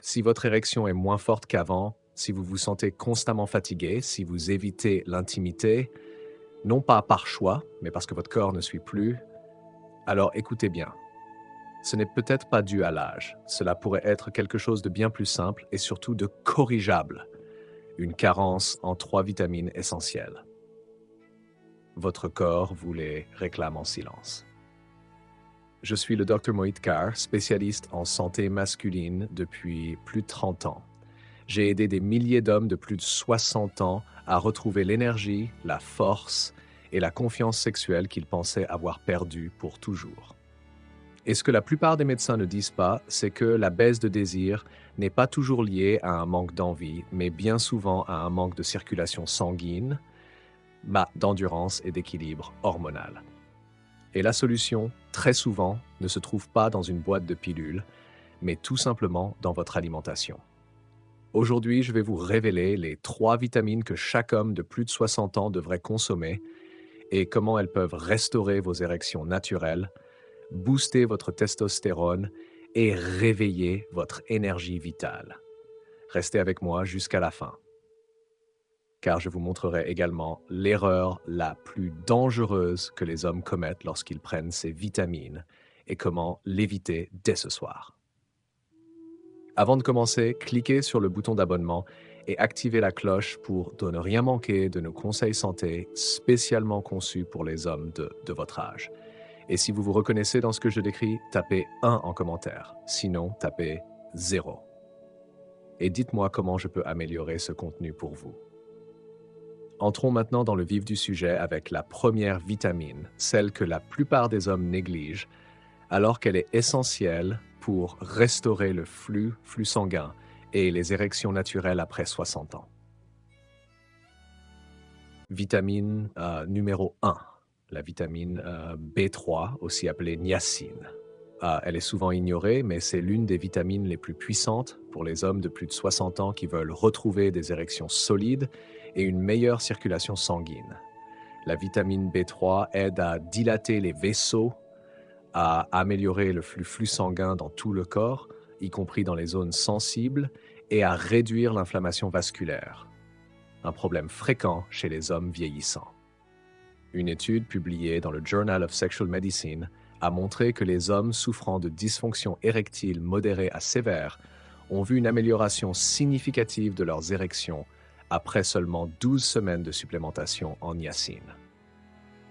Si votre érection est moins forte qu'avant, si vous vous sentez constamment fatigué, si vous évitez l'intimité, non pas par choix, mais parce que votre corps ne suit plus, alors écoutez bien. Ce n'est peut-être pas dû à l'âge. Cela pourrait être quelque chose de bien plus simple et surtout de corrigeable. Une carence en 3 vitamines essentielles. Votre corps vous les réclame en silence. Je suis le Dr Moïd Kar, spécialiste en santé masculine depuis plus de 30 ans. J'ai aidé des milliers d'hommes de plus de 60 ans à retrouver l'énergie, la force et la confiance sexuelle qu'ils pensaient avoir perdue pour toujours. Et ce que la plupart des médecins ne disent pas, c'est que la baisse de désir n'est pas toujours liée à un manque d'envie, mais bien souvent à un manque de circulation sanguine, d'endurance et d'équilibre hormonal. Et la solution, très souvent, ne se trouve pas dans une boîte de pilules, mais tout simplement dans votre alimentation. Aujourd'hui, je vais vous révéler les 3 vitamines que chaque homme de plus de 60 ans devrait consommer et comment elles peuvent restaurer vos érections naturelles, booster votre testostérone et réveiller votre énergie vitale. Restez avec moi jusqu'à la fin, car je vous montrerai également l'erreur la plus dangereuse que les hommes commettent lorsqu'ils prennent ces vitamines et comment l'éviter dès ce soir. Avant de commencer, cliquez sur le bouton d'abonnement et activez la cloche pour ne rien manquer de nos conseils santé spécialement conçus pour les hommes de votre âge. Et si vous vous reconnaissez dans ce que je décris, tapez 1 en commentaire. Sinon, tapez 0. Et dites-moi comment je peux améliorer ce contenu pour vous. Entrons maintenant dans le vif du sujet avec la première vitamine, celle que la plupart des hommes négligent, alors qu'elle est essentielle pour restaurer le flux sanguin et les érections naturelles après 60 ans. Vitamine numéro 1, la vitamine B3, aussi appelée niacine. Elle est souvent ignorée, mais c'est l'une des vitamines les plus puissantes pour les hommes de plus de 60 ans qui veulent retrouver des érections solides et une meilleure circulation sanguine. La vitamine B3 aide à dilater les vaisseaux, à améliorer le flux sanguin dans tout le corps, y compris dans les zones sensibles, et à réduire l'inflammation vasculaire, un problème fréquent chez les hommes vieillissants. Une étude publiée dans le Journal of Sexual Medicine a montré que les hommes souffrant de dysfonction érectile modérée à sévère ont vu une amélioration significative de leurs érections après seulement 12 semaines de supplémentation en niacine.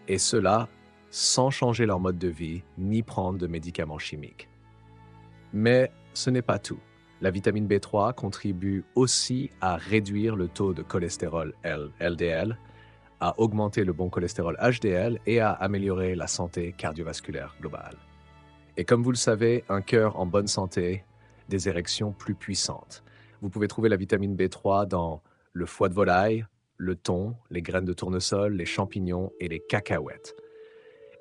Et cela sans changer leur mode de vie ni prendre de médicaments chimiques. Mais ce n'est pas tout. La vitamine B3 contribue aussi à réduire le taux de cholestérol LDL, à augmenter le bon cholestérol HDL et à améliorer la santé cardiovasculaire globale. Et comme vous le savez, un cœur en bonne santé, des érections plus puissantes. Vous pouvez trouver la vitamine B3 dans le foie de volaille, le thon, les graines de tournesol, les champignons et les cacahuètes.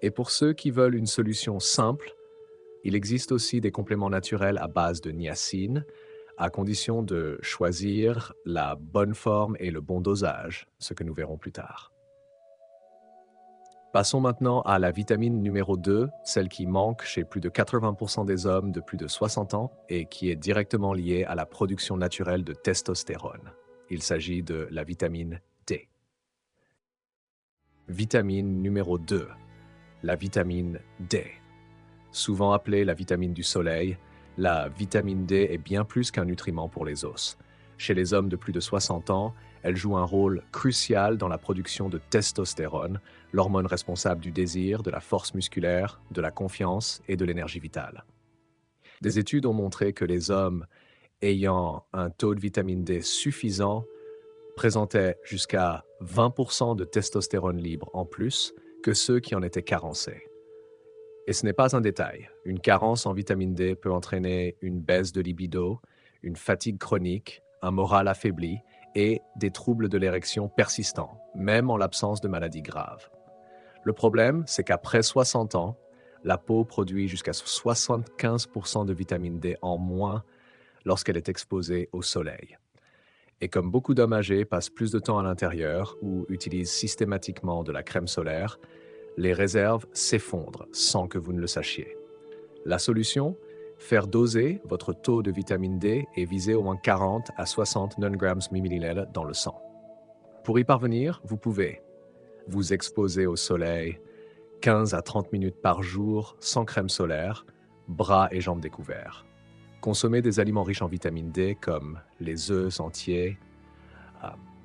Et pour ceux qui veulent une solution simple, il existe aussi des compléments naturels à base de niacine, à condition de choisir la bonne forme et le bon dosage, ce que nous verrons plus tard. Passons maintenant à la vitamine numéro 2, celle qui manque chez plus de 80% des hommes de plus de 60 ans et qui est directement liée à la production naturelle de testostérone. Il s'agit de la vitamine D. Vitamine numéro 2, la vitamine D. Souvent appelée la vitamine du soleil, la vitamine D est bien plus qu'un nutriment pour les os. Chez les hommes de plus de 60 ans, elle joue un rôle crucial dans la production de testostérone, l'hormone responsable du désir, de la force musculaire, de la confiance et de l'énergie vitale. Des études ont montré que les hommes ayant un taux de vitamine D suffisant présentaient jusqu'à 20% de testostérone libre en plus que ceux qui en étaient carencés. Et ce n'est pas un détail. Une carence en vitamine D peut entraîner une baisse de libido, une fatigue chronique, un moral affaibli et des troubles de l'érection persistants, même en l'absence de maladies graves. Le problème, c'est qu'après 60 ans, la peau produit jusqu'à 75% de vitamine D en moins lorsqu'elle est exposée au soleil. Et comme beaucoup d'hommes âgés passent plus de temps à l'intérieur ou utilisent systématiquement de la crème solaire, les réserves s'effondrent sans que vous ne le sachiez. La solution, Faire doser votre taux de vitamine D et viser au moins 40 à 60 ng/ml dans le sang. Pour y parvenir, vous pouvez vous exposer au soleil 15 à 30 minutes par jour sans crème solaire, bras et jambes découverts. Consommer des aliments riches en vitamine D comme les œufs entiers,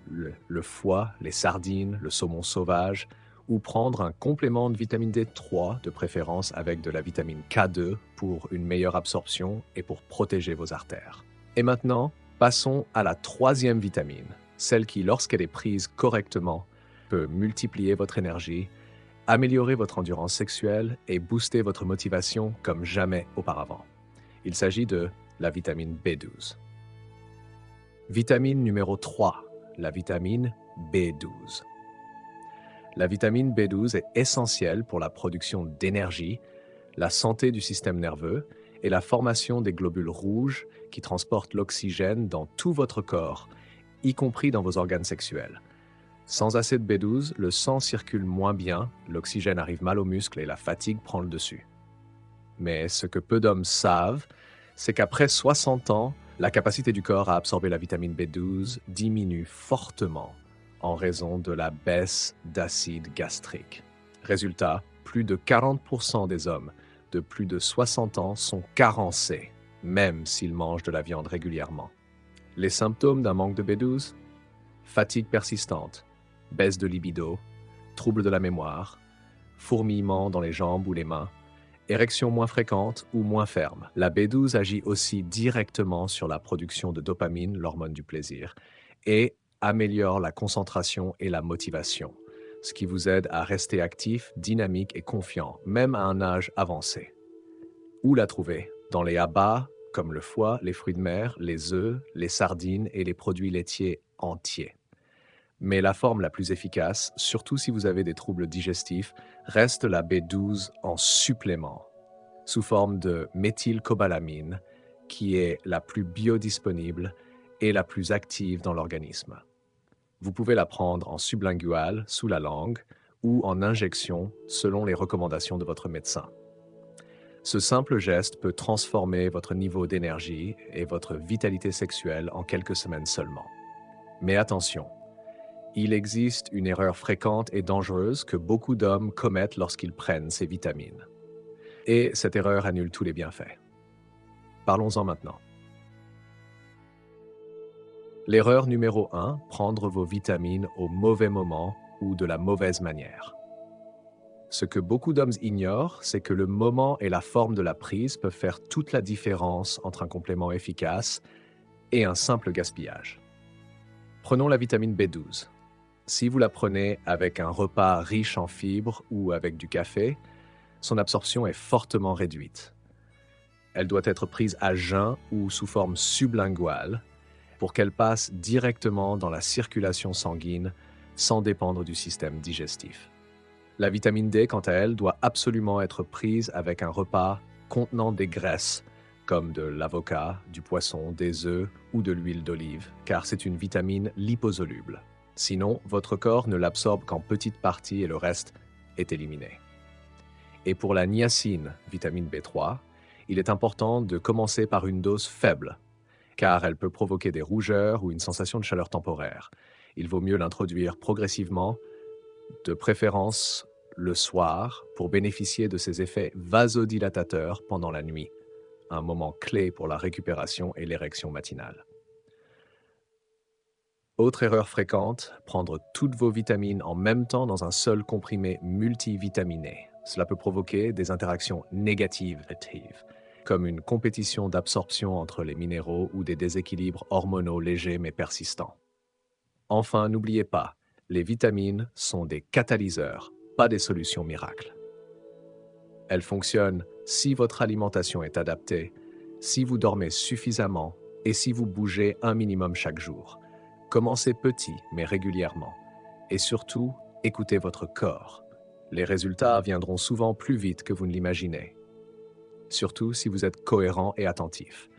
le foie, les sardines, le saumon sauvage, ou prendre un complément de vitamine D3 de préférence avec de la vitamine K2 pour une meilleure absorption et pour protéger vos artères. Et maintenant, passons à la troisième vitamine, celle qui, lorsqu'elle est prise correctement, peut multiplier votre énergie, améliorer votre endurance sexuelle et booster votre motivation comme jamais auparavant. Il s'agit de la vitamine B12. Vitamine numéro 3, la vitamine B12. La vitamine B12 est essentielle pour la production d'énergie, la santé du système nerveux et la formation des globules rouges qui transportent l'oxygène dans tout votre corps, y compris dans vos organes sexuels. Sans assez de B12, le sang circule moins bien, l'oxygène arrive mal aux muscles et la fatigue prend le dessus. Mais ce que peu d'hommes savent, c'est qu'après 60 ans, la capacité du corps à absorber la vitamine B12 diminue fortement en raison de la baisse d'acide gastrique. Résultat, plus de 40% des hommes de plus de 60 ans sont carencés, même s'ils mangent de la viande régulièrement. Les symptômes d'un manque de B12 ? Fatigue persistante, baisse de libido, troubles de la mémoire, fourmillement dans les jambes ou les mains, érection moins fréquente ou moins ferme. La B12 agit aussi directement sur la production de dopamine, l'hormone du plaisir, et améliore la concentration et la motivation, ce qui vous aide à rester actif, dynamique et confiant, même à un âge avancé. Où la trouver ? Dans les abats, comme le foie, les fruits de mer, les œufs, les sardines et les produits laitiers entiers. Mais la forme la plus efficace, surtout si vous avez des troubles digestifs, reste la B12 en supplément, sous forme de méthylcobalamine, qui est la plus biodisponible et la plus active dans l'organisme. Vous pouvez la prendre en sublingual, sous la langue, ou en injection, selon les recommandations de votre médecin. Ce simple geste peut transformer votre niveau d'énergie et votre vitalité sexuelle en quelques semaines seulement. Mais attention, il existe une erreur fréquente et dangereuse que beaucoup d'hommes commettent lorsqu'ils prennent ces vitamines. Et cette erreur annule tous les bienfaits. Parlons-en maintenant. L'erreur numéro 1, prendre vos vitamines au mauvais moment ou de la mauvaise manière. Ce que beaucoup d'hommes ignorent, c'est que le moment et la forme de la prise peuvent faire toute la différence entre un complément efficace et un simple gaspillage. Prenons la vitamine B12. Si vous la prenez avec un repas riche en fibres ou avec du café, son absorption est fortement réduite. Elle doit être prise à jeun ou sous forme sublinguale pour qu'elle passe directement dans la circulation sanguine sans dépendre du système digestif. La vitamine D, quant à elle, doit absolument être prise avec un repas contenant des graisses, comme de l'avocat, du poisson, des œufs ou de l'huile d'olive, car c'est une vitamine liposoluble. Sinon, votre corps ne l'absorbe qu'en petites parties et le reste est éliminé. Et pour la niacine, vitamine B3, il est important de commencer par une dose faible, car elle peut provoquer des rougeurs ou une sensation de chaleur temporaire. Il vaut mieux l'introduire progressivement, de préférence le soir, pour bénéficier de ses effets vasodilatateurs pendant la nuit, un moment clé pour la récupération et l'érection matinale. Autre erreur fréquente, prendre toutes vos vitamines en même temps dans un seul comprimé multivitaminé. Cela peut provoquer des interactions négatives, comme une compétition d'absorption entre les minéraux ou des déséquilibres hormonaux légers mais persistants. Enfin, n'oubliez pas, les vitamines sont des catalyseurs, pas des solutions miracles. Elles fonctionnent si votre alimentation est adaptée, si vous dormez suffisamment et si vous bougez un minimum chaque jour. Commencez petit, mais régulièrement. Et surtout, écoutez votre corps. Les résultats viendront souvent plus vite que vous ne l'imaginez. Surtout si vous êtes cohérent et attentif.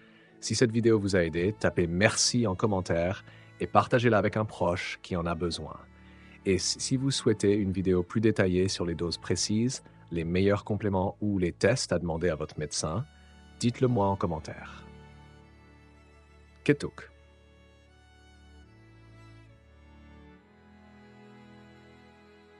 Si cette vidéo vous a aidé, tapez merci en commentaire et partagez-la avec un proche qui en a besoin. Et si vous souhaitez une vidéo plus détaillée sur les doses précises, les meilleurs compléments ou les tests à demander à votre médecin, Dites-le moi en commentaire. Ketuk.